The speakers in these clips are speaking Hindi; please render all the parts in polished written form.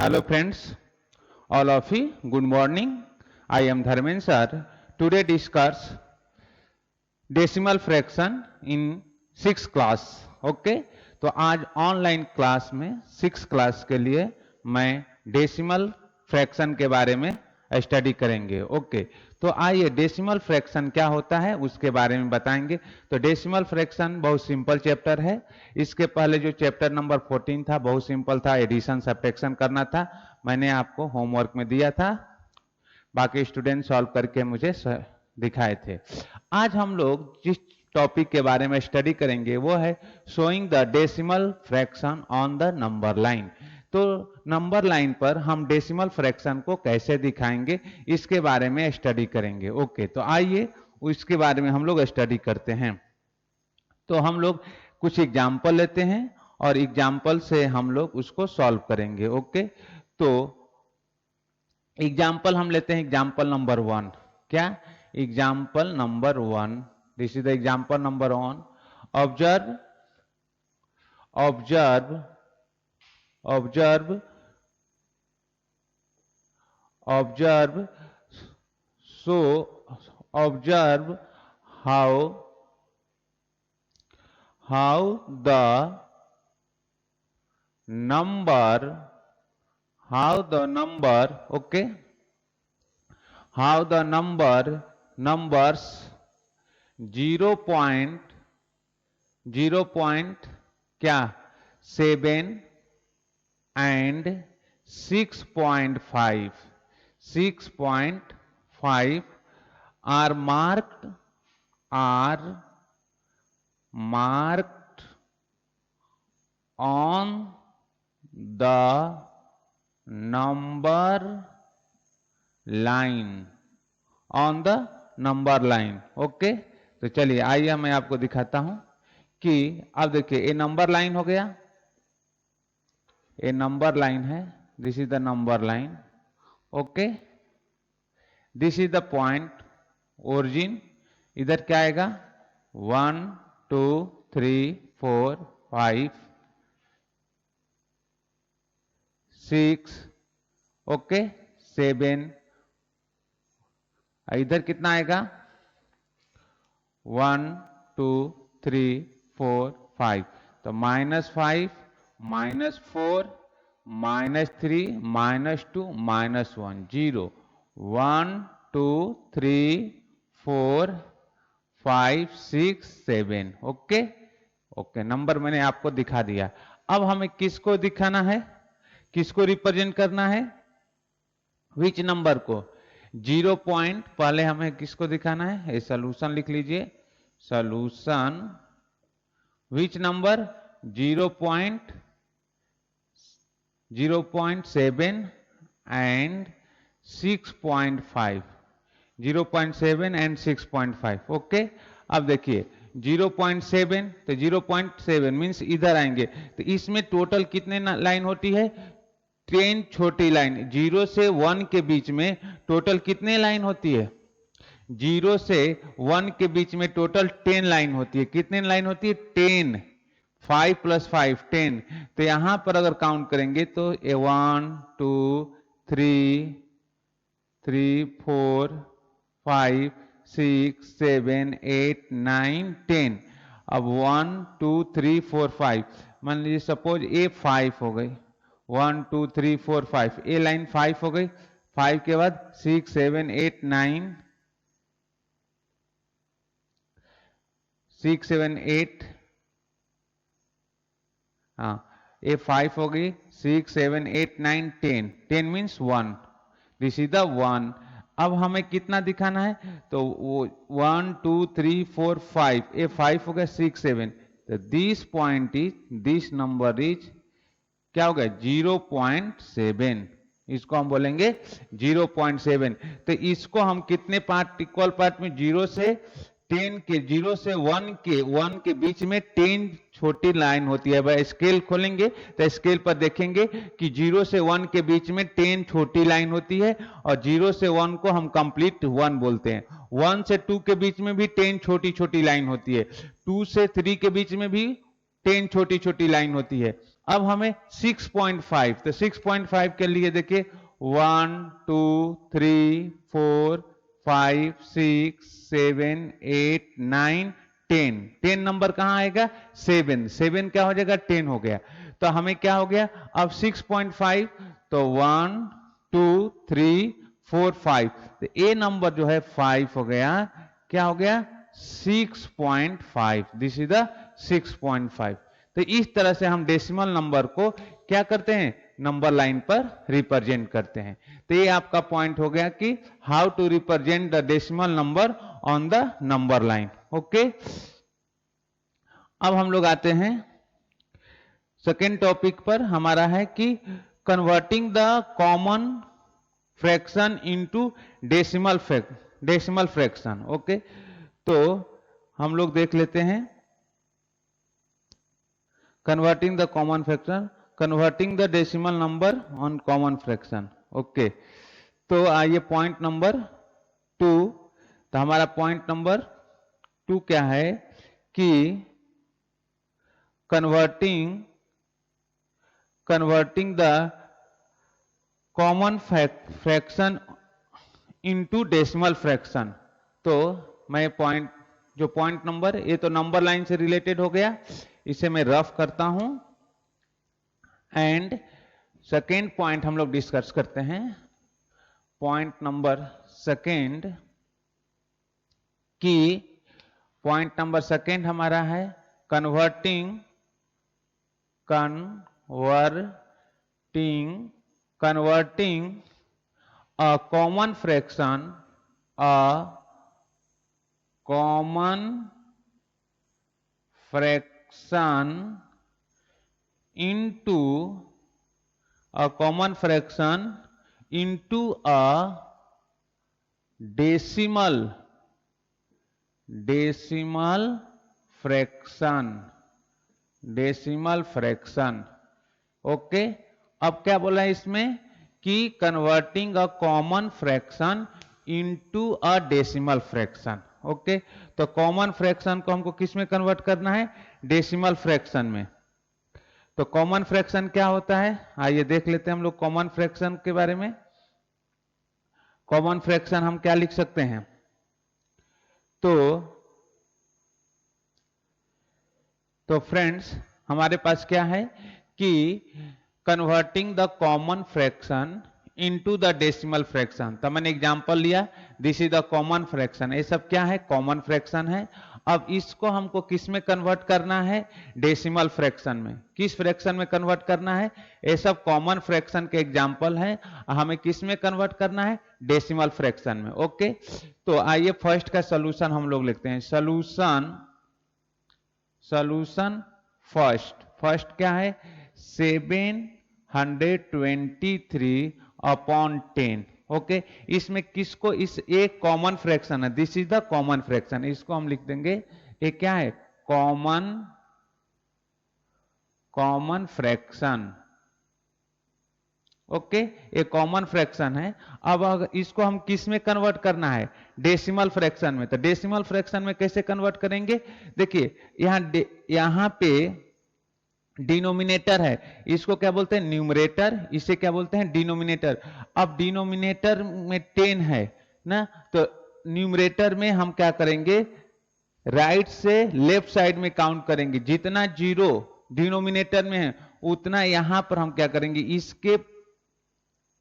Hello friends, all of you, good morning. I am Dharmen sir. Today discuss decimal fraction in 6 class. Okay, तो आज ऑनलाइन क्लास में 6 क्लास के लिए मैं डेसिमल फ्रैक्शन के बारे में स्टडी करेंगे। ओके, तो आइए डेसिमल फ्रैक्शन क्या होता है उसके बारे में बताएंगे। तो डेसिमल फ्रैक्शन बहुत सिंपल चैप्टर है। इसके पहले जो चैप्टर नंबर 14 था बहुत सिंपल था, एडिशन सब्ट्रैक्शन करना था, मैंने आपको होमवर्क में दिया था, बाकी स्टूडेंट सॉल्व करके मुझे दिखाए थे। आज हम लोग जिस टॉपिक के बारे में स्टडी करेंगे वो है showing the decimal fraction on the number line. तो नंबर लाइन पर हम डेसिमल फ्रैक्शन को कैसे दिखाएंगे इसके बारे में स्टडी करेंगे। ओके, तो आइए उसके बारे में हम लोग स्टडी करते हैं। तो हम लोग कुछ एग्जाम्पल लेते हैं और एग्जाम्पल से हम लोग उसको सॉल्व करेंगे। ओके, तो एग्जाम्पल हम लेते हैं एग्जाम्पल नंबर 1। क्या? Example number 1, this is the example number 1। Observe observe observe observe so observe how the number okay, how the numbers 0 क्या 7 and 6.5 are marked on the number line. Okay, तो चलिए आइए मैं आपको दिखाता हूं कि अब देखिए ये नंबर लाइन हो गया, ये नंबर लाइन है, this is the number line. Okay, this is the point origin. इधर क्या आएगा 1 2 3 4 5 6, ओके 7, इधर कितना आएगा 1 2 3 4 5, तो -5 -4 -3 -2 -1 0 1 2 3 4 5 6 7। ओके ओके, नंबर मैंने आपको दिखा दिया। अब हमें किसको दिखाना है, किसको रिप्रेजेंट करना है, विच नंबर को? 0 पॉइंट पहले हमें किसको दिखाना है, ये सॉल्यूशन लिख लीजिए। Solution which number 0.7 and 6.5, 0.7 and 6.5। Okay, अब देखिए 0.7, तो 0.7 मीन्स इधर आएंगे, तो इसमें टोटल कितने लाइन होती है 10 छोटी लाइन। 0 से 1 के बीच में टोटल कितने लाइन होती है, 0 से 1 के बीच में टोटल 10 लाइन होती है। कितने लाइन होती है 10, 5 + 5 10। तो यहां पर अगर काउंट करेंगे तो 1 2 3 4 5 6 7 8 9 10। अब 1 2 3 4 5, मान लीजिए सपोज ये 5 हो गई, 1 2 3 4 5, ए लाइन 5 हो गई। 5 के बाद 6 7 8 9, 6 7 8, हाँ ये 5 हो गई, 6 7 8 9 10, 10 मीन्स 1, दिस इज द 1। अब हमें कितना दिखाना है, तो 1 2 3 4 5, ये 5 हो गया 6 7, तो this point is, this number is क्या हो गया 0.7, इसको हम बोलेंगे 0.7। तो इसको हम कितने पार्ट, इक्वल पार्ट में 0 से 10 के, 0 से 1 के बीच में 10 छोटी लाइन होती है। भाई स्केल खोलेंगे तो स्केल पर देखेंगे कि 0 से 1 के बीच में 10 छोटी लाइन होती है, और 0 से 1 को हम कंप्लीट 1 बोलते हैं। 1 से 2 के बीच में भी 10 छोटी छोटी लाइन होती है, 2 से 3 के बीच में भी 10 छोटी छोटी लाइन होती है। अब हमें 6.5, तो 6.5 के लिए देखिए 1 2 3 4 5 6 7 8 9 10, 10 नंबर कहाँ आएगा? 7, 7 क्या हो जाएगा? 10 हो गया। तो हमें क्या हो गया अब 6.5, तो 1 2 3 4 5, तो ए नंबर जो है 5 हो गया। क्या हो गया? 6.5, दिस इज द 6.5। तो इस तरह से हम डेसिमल नंबर को क्या करते हैं? नंबर लाइन पर रिप्रेजेंट करते हैं। तो ये आपका पॉइंट हो गया कि how to represent the decimal number on the number line. Okay, अब हम लोग आते हैं सेकेंड टॉपिक पर। हमारा है कि converting the common fraction into decimal fraction. Okay, तो हम लोग देख लेते हैं converting the common fraction, converting the decimal number on common fraction. Okay, तो आइए पॉइंट नंबर 2। तो हमारा पॉइंट नंबर 2 क्या है कि converting the common fraction into decimal fraction. तो मैं पॉइंट नंबर, ये तो नंबर लाइन से रिलेटेड हो गया, इसे मैं रफ करता हूं। एंड सेकेंड पॉइंट हम लोग डिस्कस करते हैं। पॉइंट नंबर सेकेंड की पॉइंट नंबर सेकेंड हमारा है converting a common fraction into a decimal fraction। Okay, अब क्या बोला है इसमें कि converting a common fraction into a decimal fraction. Okay, तो कॉमन फ्रैक्शन को हमको किस में कन्वर्ट करना है? डेसिमल फ्रैक्शन में। तो कॉमन फ्रैक्शन क्या होता है? आइए देख लेते हैं हम लोग कॉमन फ्रैक्शन के बारे में। कॉमन फ्रैक्शन हम क्या लिख सकते हैं? तो फ्रेंड्स हमारे पास क्या है कि converting the common fraction into the decimal fraction. तो मैंने एग्जांपल लिया, this is the common fraction. ये सब क्या है? कॉमन फ्रैक्शन है। अब इसको हमको किस में कन्वर्ट करना है? डेसिमल फ्रैक्शन में। किस फ्रैक्शन में कन्वर्ट करना है? ये सब कॉमन फ्रैक्शन के एग्जांपल हैं, हमें किस में कन्वर्ट करना है? डेसिमल फ्रैक्शन में। ओके, तो आइए फर्स्ट का सोल्यूशन हम लोग लिखते हैं। सोल्यूशन फर्स्ट क्या है? 723/10। ओके, इसमें किसको, इस एक कॉमन फ्रैक्शन है, this is the common fraction, इसको हम लिख देंगे ये क्या है? Common fraction. ओके, ये कॉमन फ्रैक्शन है। अब अगर इसको हम किस में कन्वर्ट करना है? डेसिमल फ्रैक्शन में। तो डेसिमल फ्रैक्शन में कैसे कन्वर्ट करेंगे? देखिए यहां पे डिनोमिनेटर है, इसको क्या बोलते हैं? न्यूमरेटर। इसे क्या बोलते हैं? डिनोमिनेटर। अब डिनोमिनेटर में 10 है ना, तो न्यूमरेटर में हम क्या करेंगे? राइट से लेफ्ट साइड में काउंट करेंगे। जितना जीरो डिनोमिनेटर में है उतना यहां पर हम क्या करेंगे?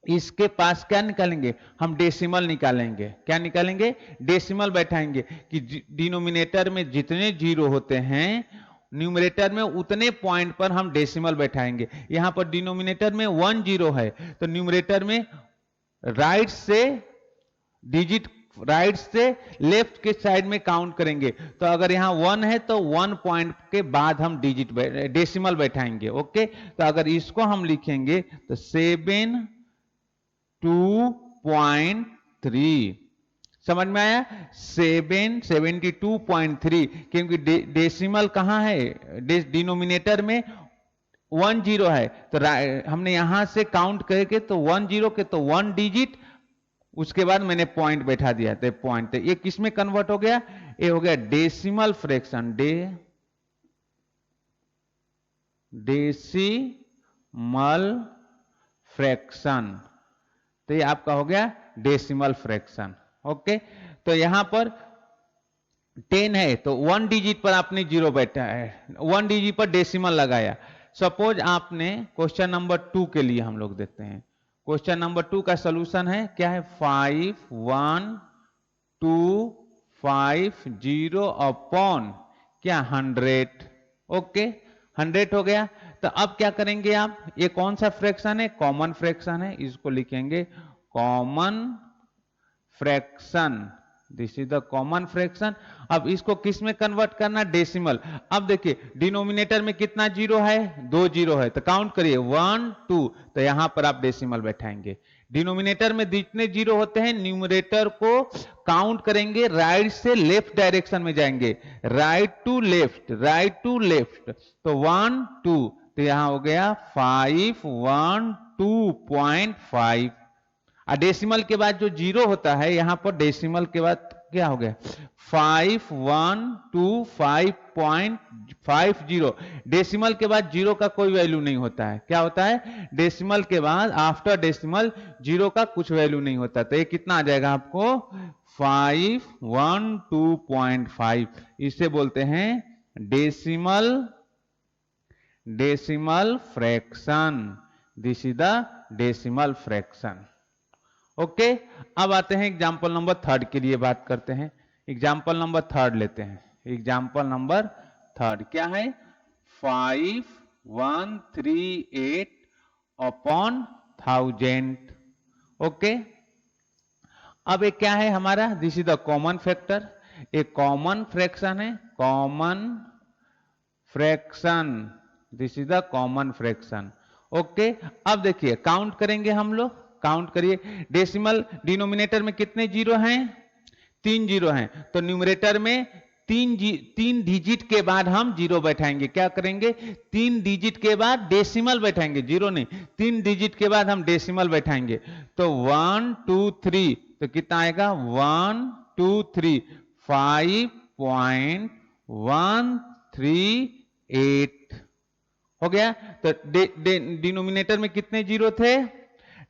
इसके पास क्या निकालेंगे? हम डेसिमल निकालेंगे। क्या निकालेंगे? डेसिमल बैठाएंगे कि डिनोमिनेटर में जितने जीरो होते हैं न्यूमरेटर में उतने पॉइंट पर हम डेसिमल बैठाएंगे। यहां पर डिनोमिनेटर में 1 0 है, तो न्यूमरेटर में राइट से लेफ्ट के साइड में काउंट करेंगे। तो अगर यहां 1 है तो 1 पॉइंट के बाद हम डेसिमल बैठाएंगे। ओके, तो अगर इसको हम लिखेंगे तो 72.3, समझ में आया? 72.3, क्योंकि डेसिमल कहां है? डिनोमिनेटर में 1 0 है, तो हमने यहां से काउंट करके तो 1 0 के तो 1 डिजिट, उसके बाद मैंने पॉइंट बैठा दिया। तो पॉइंट, ये किस में कन्वर्ट हो गया? ये हो गया डेसिमल फ्रैक्शन। Decimal fraction. तो ये आपका हो गया डेसिमल फ्रैक्शन। ओके, तो यहां पर 10 है तो 1 डिजिट पर आपने जीरो बैठा है, 1 डिजिट पर डेसिमल लगाया। सपोज आपने क्वेश्चन नंबर 2 के लिए हम लोग देखते हैं। क्वेश्चन नंबर 2 का सॉल्यूशन है क्या है, 5125 अपॉन क्या 100। ओके, 100 हो गया। तो अब क्या करेंगे आप, ये कौन सा फ्रैक्शन है, कॉमन फ्रैक्शन है, इसको लिखेंगे common fraction. This is the common fraction. अब इसको किस में कन्वर्ट करना, डेसिमल। अब देखिए डिनोमिनेटर में कितना जीरो है, 2 जीरो है, तो काउंट करिए 1 2, तो यहां पर आप डेसिमल बैठाएंगे। डिनोमिनेटर में जितने जीरो होते हैं न्यूमरेटर को काउंट करेंगे, राइट से लेफ्ट डायरेक्शन में जाएंगे, right to left, right to left. तो 1 2, तो यहां हो गया 512.5। डेसिमल के बाद जो जीरो होता है यहां पर डेसिमल के बाद क्या हो गया 5125.50। डेसिमल के बाद जीरो का कोई वैल्यू नहीं होता है, क्या होता है, डेसिमल के बाद आफ्टर डेसिमल जीरो का कुछ वैल्यू नहीं होता। तो ये कितना आ जाएगा आपको 512.5। इसे बोलते हैं decimal fraction. This is the decimal fraction. Okay, अब आते हैं एग्जाम्पल नंबर 3 के लिए बात करते हैं। एग्जाम्पल नंबर 3 लेते हैं। एग्जाम्पल नंबर 3 क्या है, 5138 अपॉन 1000। ओके, अब एक क्या है हमारा, this is the common factor, एक कॉमन फ्रैक्शन है, common fraction. This is the common fraction. Okay, अब देखिए काउंट करेंगे हम लोग, काउंट करिए। डेसिमल डिनोमिनेटर में कितने जीरो हैं, 3 जीरो हैं, तो न्यूमरेटर में 3 डिजिट के बाद हम जीरो बैठाएंगे। क्या करेंगे, 3 डिजिट के बाद डेसिमल बैठाएंगे, जीरो नहीं, 3 डिजिट के बाद हम डेसिमल बैठाएंगे। तो 1 2 3, तो कितना आएगा 1 2 3, 5.138 हो गया। तो डिनोमिनेटर में कितने जीरो थे,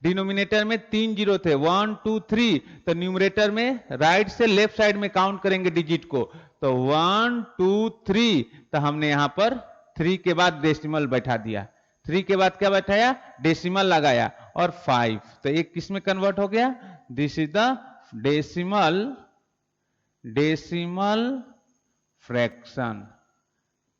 डिनोमिनेटर में 3 जीरो थे, 1 2 3। तो न्यूमरेटर में राइट से लेफ्ट साइड में काउंट करेंगे डिजिट को, तो 1 2 3। तो हमने यहां पर 3 के बाद डेसिमल बैठा दिया, 3 के बाद क्या बैठाया, डेसिमल लगाया, और 5। तो एक किस में कन्वर्ट हो गया, this is the decimal fraction.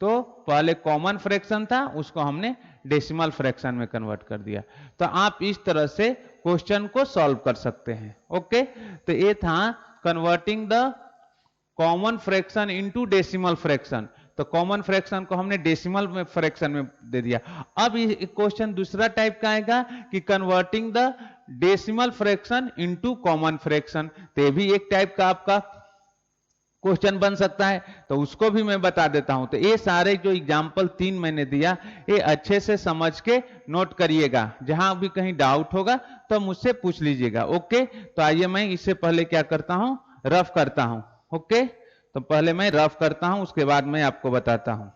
तो पहले कॉमन फ्रैक्शन था, उसको हमने डेसिमल फ्रैक्शन में कन्वर्ट कर दिया। तो आप इस तरह से क्वेश्चन को सॉल्व कर सकते हैं। ओके, तो ये था converting the common fraction into decimal fraction. तो कॉमन फ्रैक्शन को हमने डेसिमल में फ्रैक्शन में दे दिया। अब ये क्वेश्चन दूसरा टाइप का आएगा कि converting the decimal fraction into common fraction. तो ये भी एक टाइप का आपका क्वेश्चन बन सकता है, तो उसको भी मैं बता देता हूं। तो ये सारे जो एग्जाम्पल 3 मैंने दिया, ये अच्छे से समझ के नोट करिएगा, जहां भी कहीं डाउट होगा तो मुझसे पूछ लीजिएगा। ओके, तो आइए मैं इससे पहले क्या करता हूं, रफ करता हूं। ओके, तो पहले मैं रफ करता हूं, उसके बाद मैं आपको बताता हूं।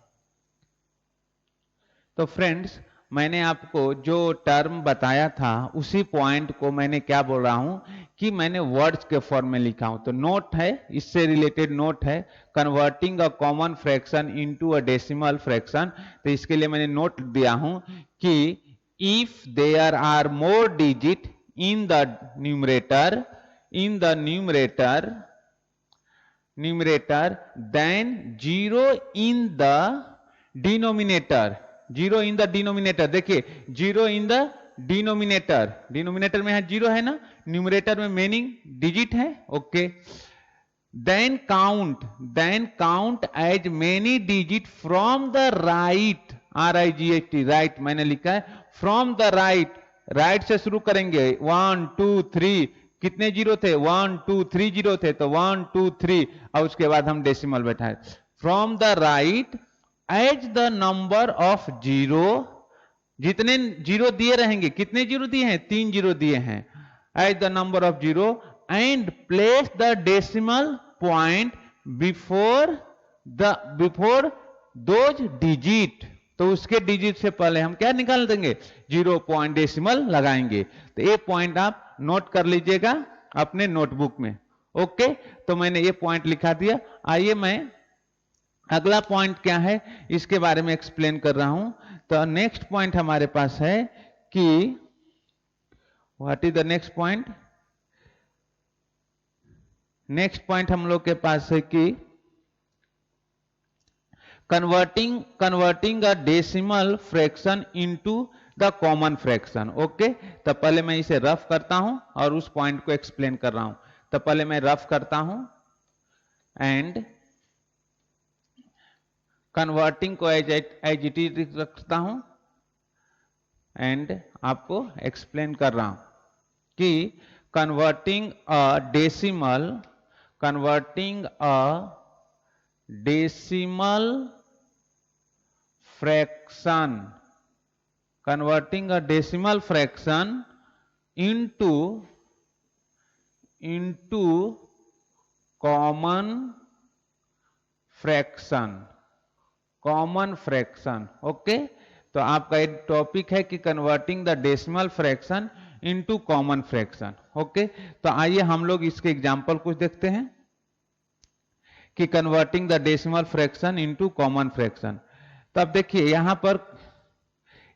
तो फ्रेंड्स, मैंने आपको जो टर्म बताया था उसी पॉइंट को मैंने क्या बोल रहा हूं कि मैंने वर्ड्स के फॉर्म में लिखा हूं। तो नोट है, इससे रिलेटेड नोट है, converting a common fraction into a decimal fraction. तो इसके लिए मैंने नोट दिया हूं कि if there are more digit in the numerator then zero in the denominator, zero in the denominator. देखिए जीरो इन द डिनोमिनेटर में है जीरो है ना, न्यूमरेटर में मेनी डिजिट है। Okay, then count as many digit from the right, RIGHT, right मैंने लिखा है, फ्रॉम द राइट, राइट से शुरू करेंगे, 1 2 3। कितने जीरो थे, 1 2 3 जीरो थे, तो 1 2 3, और उसके बाद हम डेसिमल बैठाए। From the right as the number of zero, जितने जीरो दिए रहेंगे, कितने जीरो दिए हैं, 3 जीरो दिए हैं, as the number of zero, and place the decimal point before those digit. तो उसके डिजिट से पहले हम क्या निकाल देंगे, 0 पॉइंट डेसिमल लगाएंगे। तो ये पॉइंट आप नोट कर लीजिएगा अपने नोटबुक में। ओके, तो मैंने ये पॉइंट लिखा दिया। आइए मैं अगला पॉइंट क्या है इसके बारे में एक्सप्लेन कर रहा हूं। तो नेक्स्ट पॉइंट हमारे पास है कि what is the next point. Next point हम लोग के पास है कि converting a decimal fraction into the common fraction. Okay, तो पहले मैं इसे रफ करता हूं और उस पॉइंट को एक्सप्लेन कर रहा हूं। तो पहले मैं रफ करता हूं एंड कन्वर्टिंग को एज इट इज रखता हूं एंड आपको एक्सप्लेन कर रहा हूं कि converting a decimal fraction into common fraction. Okay, तो आपका एक टॉपिक है कि converting the decimal fraction into common fraction. Okay, तो आइए हम लोग इसके एग्जांपल कुछ देखते हैं कि converting the decimal fraction into common fraction. तो अब देखिए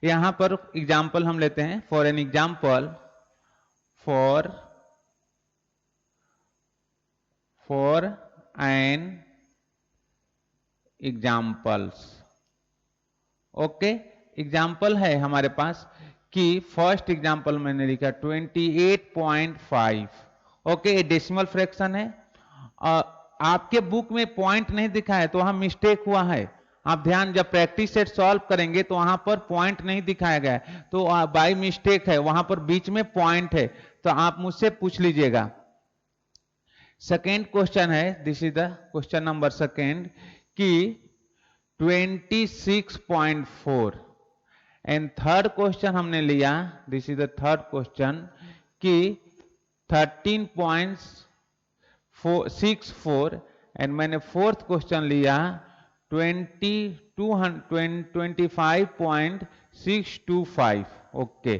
यहां पर एग्जांपल हम लेते हैं। For an example, for an examples. Okay, example है हमारे पास कि फर्स्ट एग्जांपल मैंने लिखा 28.5। ओके, ये डेसिमल फ्रैक्शन है। आपके बुक में पॉइंट नहीं दिखा है तो वहां मिस्टेक हुआ है। आप ध्यान, जब प्रैक्टिस सेट सॉल्व करेंगे तो वहां पर पॉइंट नहीं दिखाया गया है, तो बाय मिस्टेक है, वहां पर बीच में पॉइंट है, तो आप मुझसे पूछ लीजिएगा। सेकेंड क्वेश्चन है, this is the question number second, कि 26.4 एंड थर्ड क्वेश्चन हमने लिया, this is the third question, कि 13.64 एंड मैंने फोर्थ क्वेश्चन लिया 25.625। ओके,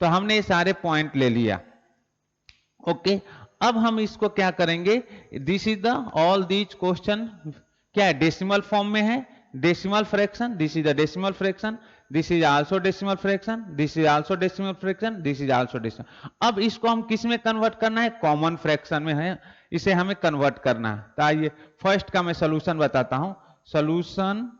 तो हमने ये सारे पॉइंट ले लिया। ओके, अब हम इसको क्या करेंगे, this is the all these question क्या है, डेसिमल फॉर्म में है, decimal fraction, this is the decimal fraction, this is also decimal fraction, this is also decimal fraction, this is also decimal. अब इसको हम किस में कन्वर्ट करना है, कॉमन फ्रैक्शन में है, इसे हमें कन्वर्ट करना है। तो आइए फर्स्ट का मैं सोल्यूशन बताता हूं। Solution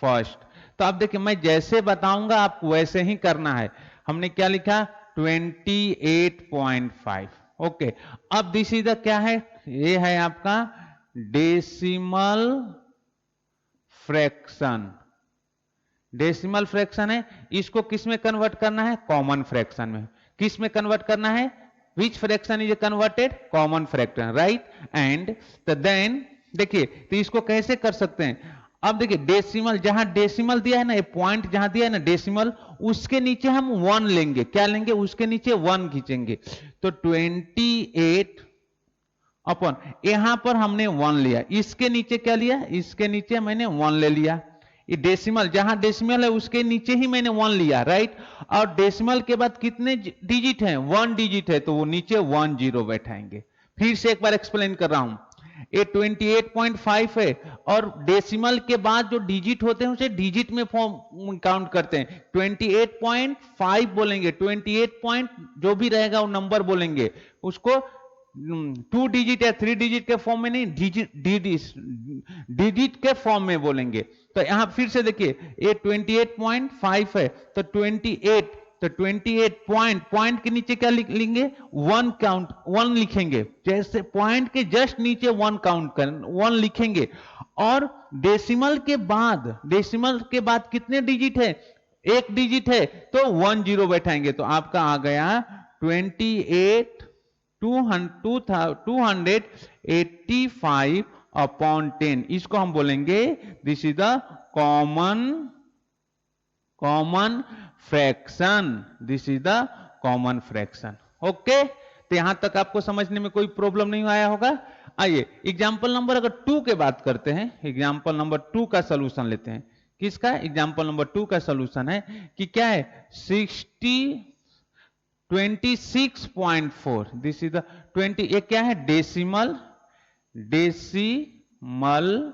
first. तो अब देखिए मैं जैसे बताऊंगा आपको वैसे ही करना है। हमने क्या लिखा, 28.5। ओके, अब दिस इज द क्या है, ये है आपका डेसिमल फ्रैक्शन। डेसिमल फ्रैक्शन है, इसको किस में कन्वर्ट करना है, कॉमन फ्रैक्शन में। किस में कन्वर्ट करना है, विच fraction is converted, common fraction, right. And तो देन देखिए, तो इसको कैसे कर सकते हैं। अब देखिए डेसिमल, जहां डेसिमल दिया है ना, ये पॉइंट जहां दिया है ना डेसिमल, उसके नीचे हम 1 लेंगे। क्या लेंगे, उसके नीचे 1 खींचेंगे। तो 28 अपन, यहां पर हमने 1 लिया, इसके नीचे क्या लिया, इसके नीचे मैंने 1 ले लिया। ये डेसिमल, जहां डेसिमल है उसके नीचे ही मैंने 1 लिया, राइट। और डेसिमल के बाद कितने डिजिट हैं, 1 डिजिट है, तो वो नीचे 1 0 बैठाएंगे। फिर से एक बार एक्सप्लेन कर रहा हूं, ये 28.5 है और डेसिमल के बाद जो डिजिट होते हैं उसे डिजिट में फॉर्म काउंट करते हैं। 28.5 बोलेंगे, 28 पॉइंट जो भी रहेगा वो नंबर बोलेंगे, उसको 2 डिजिट या 3 डिजिट के फॉर्म में नहीं, डिजिट के फॉर्म में बोलेंगे। तो यहां फिर से देखिए, ये 28.5 है, तो 28, तो 28 पॉइंट के नीचे क्या लिख लेंगे, 1 काउंट, 1 लिखेंगे। जैसे पॉइंट के जस्ट नीचे 1 काउंट कर 1 लिखेंगे। और डेसिमल के बाद कितने डिजिट है, 1 डिजिट है, तो 1 0 बैठाएंगे। तो आपका आ गया 285/10। इसको हम बोलेंगे this is the common fraction, this is the common fraction. Okay, तो यहां तक आपको समझने में कोई प्रॉब्लम नहीं आया होगा। आइए एग्जाम्पल नंबर अगर 2 के बात करते हैं, एग्जाम्पल नंबर 2 का सोल्यूशन लेते हैं। किसका? एग्जाम्पल नंबर 2 का सोल्यूशन है कि क्या है 26.4, दिस इज द 20, ये क्या है? Decimal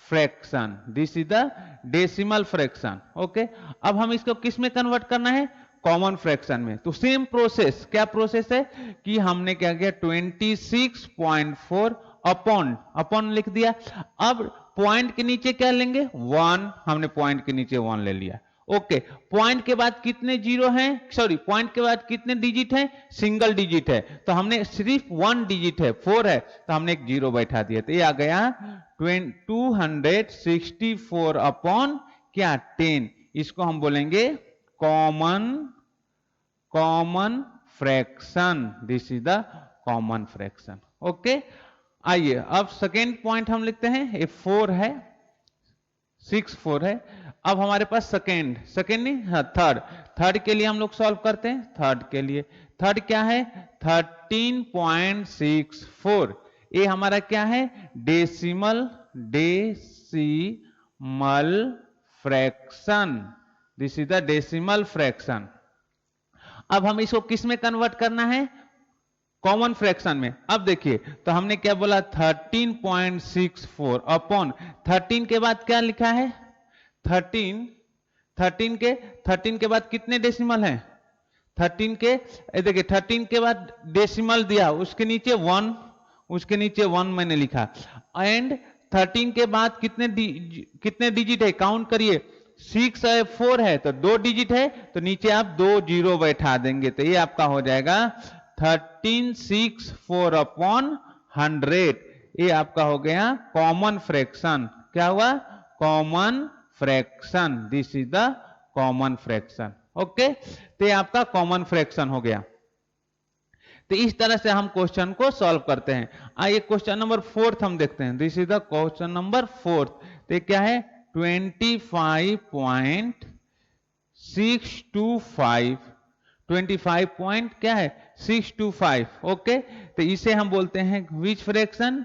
fraction, this is the decimal fraction. Okay, अब हम इसको किस में कन्वर्ट करना है? कॉमन फ्रैक्शन में। तो सेम प्रोसेस, क्या प्रोसेस है कि हमने क्या किया 26.4 अपॉन लिख दिया। अब पॉइंट के नीचे क्या लेंगे? 1, हमने पॉइंट के नीचे 1 ले लिया। ओके, पॉइंट के बाद कितने जीरो हैं? सॉरी, पॉइंट के बाद कितने डिजिट हैं? सिंगल डिजिट है, तो हमने सिर्फ 1 डिजिट है, 4 है, तो हमने एक जीरो बैठा दिया, तो ये आ गया 264 अपॉन क्या 10। इसको हम बोलेंगे common fraction, this is the common fraction. Okay, आइए अब सेकेंड पॉइंट हम लिखते हैं। ये 4 है, 6 4 है। अब हमारे पास सेकेंड नहीं, हाँ थर्ड के लिए हम लोग सॉल्व करते हैं। थर्ड क्या है? 13.64। ये हमारा क्या है? Decimal fraction, this is the decimal fraction. अब हम इसको किस में कन्वर्ट करना है? कॉमन फ्रैक्शन में। अब देखिए, तो हमने क्या बोला 13.64 अपॉन 13 के बाद क्या लिखा है? 13 के बाद कितने डेसिमल हैं? 13 के, देखिए 13 के बाद डेसिमल दिया, उसके नीचे 1 मैंने लिखा। एंड 13 के बाद कितने डिजिट है? काउंट करिए, 6 है, 4 है, तो 2 डिजिट है, तो नीचे आप 2 जीरो बैठा देंगे, तो ये आपका हो जाएगा 1364 अपॉन 100। ये आपका हो गया कॉमन फ्रैक्शन। क्या हुआ? Common fraction, this is the common fraction. Okay, तो ये आपका कॉमन फ्रैक्शन हो गया। तो इस तरह से हम क्वेश्चन को सॉल्व करते हैं। आइए क्वेश्चन नंबर 4 हम देखते हैं। This is the question number 4। तो क्या है 25.625, 25 पॉइंट क्या है 625। ओके, तो इसे हम बोलते हैं विच फ्रैक्शन?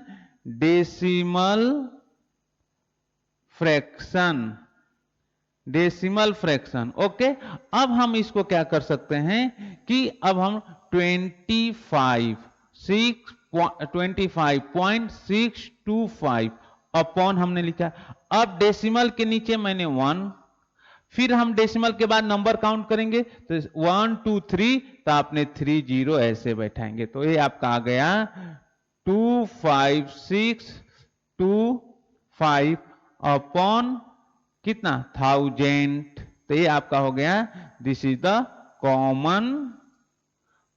Decimal fraction. ओके, अब हम इसको क्या कर सकते हैं कि अब हम 25.625 अपॉन हमने लिखा। अब डेसिमल के नीचे मैंने 1, फिर हम डेसिमल के बाद नंबर काउंट करेंगे, तो 1 2 3, तो आपने 3 जीरो ऐसे बैठाएंगे, तो ये आपका आ गया 25625 अपॉन कितना 1000। तो ये आपका हो गया this is the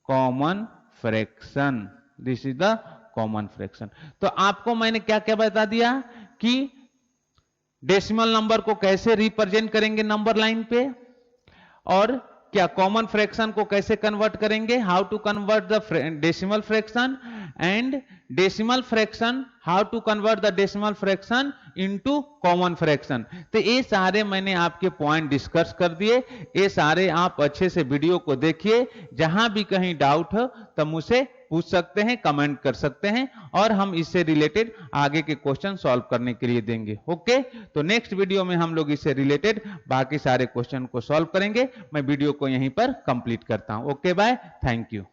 common fraction, this is the common fraction. तो आपको मैंने क्या क्या बता दिया कि डेसिमल नंबर को कैसे रिप्रेजेंट करेंगे नंबर लाइन पे, और क्या कॉमन फ्रैक्शन को कैसे कन्वर्ट करेंगे, how to convert the decimal fraction, and decimal fraction, how to convert the decimal fraction into common fraction. तो ये सारे मैंने आपके पॉइंट डिस्कस कर दिए। ये सारे आप अच्छे से वीडियो को देखिए, जहां भी कहीं डाउट हो तो मुझसे पूछ सकते हैं, कमेंट कर सकते हैं, और हम इससे रिलेटेड आगे के क्वेश्चन सॉल्व करने के लिए देंगे। ओके, तो नेक्स्ट वीडियो में हम लोग इससे रिलेटेड बाकी सारे क्वेश्चन को सॉल्व करेंगे। मैं वीडियो को यहीं पर कंप्लीट करता हूं। Okay, bye, thank you.